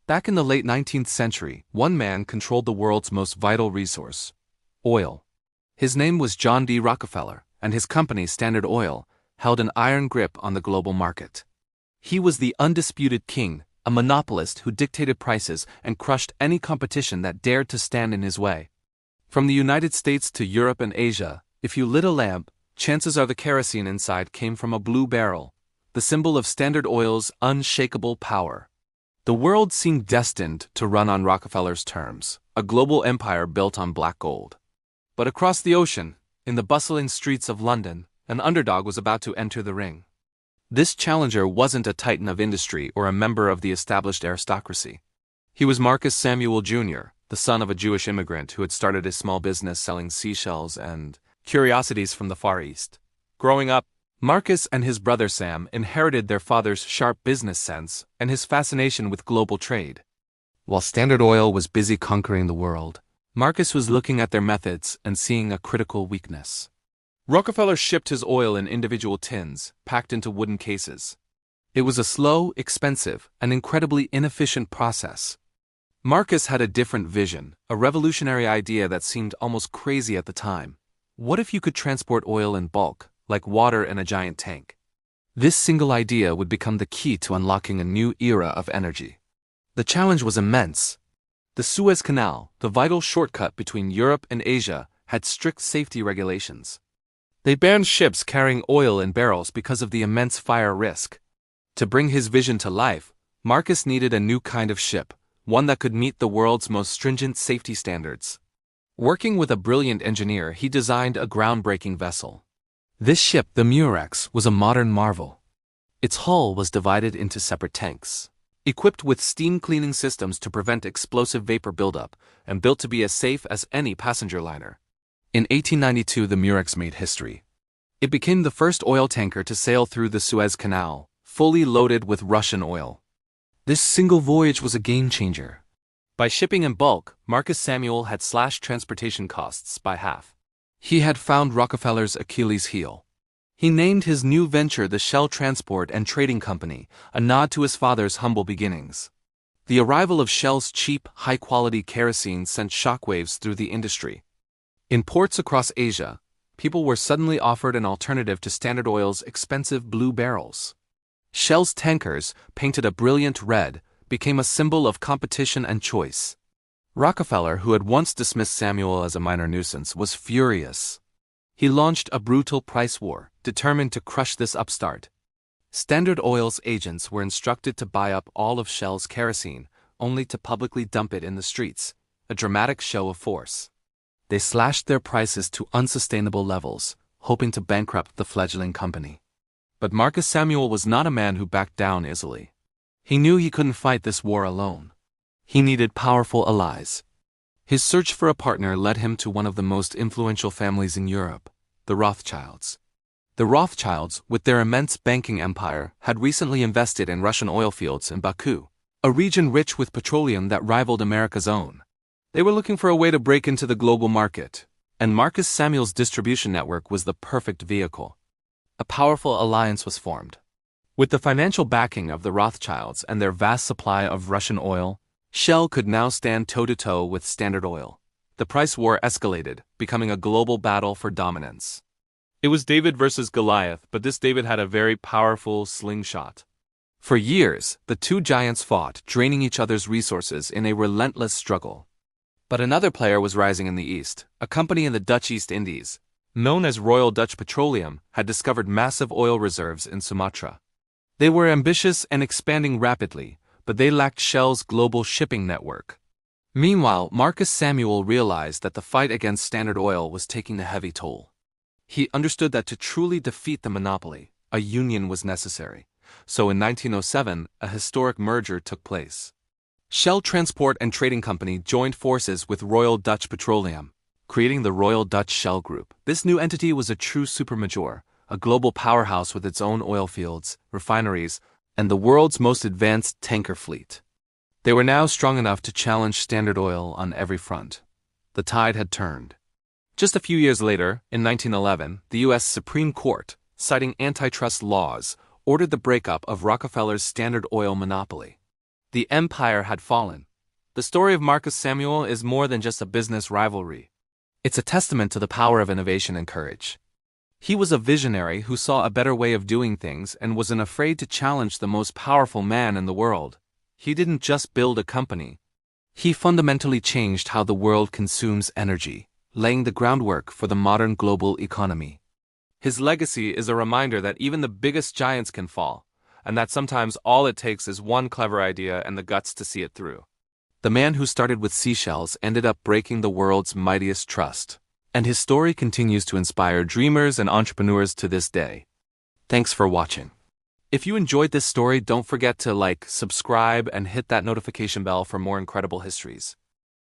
Back in the late 19th century, one man controlled the world's most vital resource: oil. His name was John D. Rockefeller, and his company, Standard Oil, held an iron grip on the global market. He was the undisputed king, a monopolist who dictated prices and crushed any competition that dared to stand in his way. From the United States to Europe and Asia, if you lit a lamp, chances are the kerosene inside came from a blue barrel, the symbol of Standard Oil's unshakable power. The world seemed destined to run on Rockefeller's terms, a global empire built on black gold. But across the ocean, in the bustling streets of London, an underdog was about to enter the ring. This challenger wasn't a titan of industry or a member of the established aristocracy. He was Marcus Samuel Jr., the son of a Jewish immigrant who had started a small business selling seashells and curiosities from the Far East. Growing up, Marcus and his brother Sam inherited their father's sharp business sense and his fascination with global trade. While Standard Oil was busy conquering the world, Marcus was looking at their methods and seeing a critical weakness. Rockefeller shipped his oil in individual tins, packed into wooden cases. It was a slow, expensive, and incredibly inefficient process. Marcus had a different vision, a revolutionary idea that seemed almost crazy at the time. What if you could transport oil in bulk, like water in a giant tank? This single idea would become the key to unlocking a new era of energy. The challenge was immense. The Suez Canal, the vital shortcut between Europe and Asia, had strict safety regulations. They banned ships carrying oil in barrels because of the immense fire risk. To bring his vision to life, Marcus needed a new kind of ship, one that could meet the world's most stringent safety standards. Working with a brilliant engineer, he designed a groundbreaking vessel. This ship, the Murex, was a modern marvel. Its hull was divided into separate tanks, equipped with steam cleaning systems to prevent explosive vapor buildup, and built to be as safe as any passenger liner. In 1892, the Murex made history. It became the first oil tanker to sail through the Suez Canal, fully loaded with Russian oil. This single voyage was a game-changer. By shipping in bulk, Marcus Samuel had slashed transportation costs by half. He had found Rockefeller's Achilles heel. He named his new venture the Shell Transport and Trading Company, a nod to his father's humble beginnings. The arrival of Shell's cheap, high-quality kerosene sent shockwaves through the industry. In ports across Asia, people were suddenly offered an alternative to Standard Oil's expensive blue barrels. Shell's tankers, painted a brilliant red, became a symbol of competition and choice. Rockefeller, who had once dismissed Samuel as a minor nuisance, was furious. He launched a brutal price war, determined to crush this upstart. Standard Oil's agents were instructed to buy up all of Shell's kerosene, only to publicly dump it in the streets, a dramatic show of force. They slashed their prices to unsustainable levels, hoping to bankrupt the fledgling company. But Marcus Samuel was not a man who backed down easily. He knew he couldn't fight this war alone. He needed powerful allies. His search for a partner led him to one of the most influential families in Europe, the Rothschilds. The Rothschilds, with their immense banking empire, had recently invested in Russian oil fields in Baku, a region rich with petroleum that rivaled America's own. They were looking for a way to break into the global market, and Marcus Samuel's distribution network was the perfect vehicle. A powerful alliance was formed. With the financial backing of the Rothschilds and their vast supply of Russian oil, Shell could now stand toe-to-toe with Standard Oil. The price war escalated, becoming a global battle for dominance. It was David versus Goliath, but this David had a very powerful slingshot. For years, the two giants fought, draining each other's resources in a relentless struggle. But another player was rising in the east. A company in the Dutch East Indies, known as Royal Dutch Petroleum, had discovered massive oil reserves in Sumatra. They were ambitious and expanding rapidly, but they lacked Shell's global shipping network. Meanwhile, Marcus Samuel realized that the fight against Standard Oil was taking a heavy toll. He understood that to truly defeat the monopoly, a union was necessary. So in 1907, a historic merger took place. Shell Transport and Trading Company joined forces with Royal Dutch Petroleum, creating the Royal Dutch Shell Group. This new entity was a true supermajor, a global powerhouse with its own oil fields, refineries, and the world's most advanced tanker fleet. They were now strong enough to challenge Standard Oil on every front. The tide had turned. Just a few years later, in 1911, the U.S. Supreme Court, citing antitrust laws, ordered the breakup of Rockefeller's Standard Oil monopoly. The empire had fallen. The story of Marcus Samuel is more than just a business rivalry. It's a testament to the power of innovation and courage. He was a visionary who saw a better way of doing things and wasn't afraid to challenge the most powerful man in the world. He didn't just build a company. He fundamentally changed how the world consumes energy, laying the groundwork for the modern global economy. His legacy is a reminder that even the biggest giants can fall, and that sometimes all it takes is one clever idea and the guts to see it through. The man who started with seashells ended up breaking the world's mightiest trust, and his story continues to inspire dreamers and entrepreneurs to this day. Thanks for watching. If you enjoyed this story, don't forget to like, subscribe, and hit that notification bell for more incredible histories.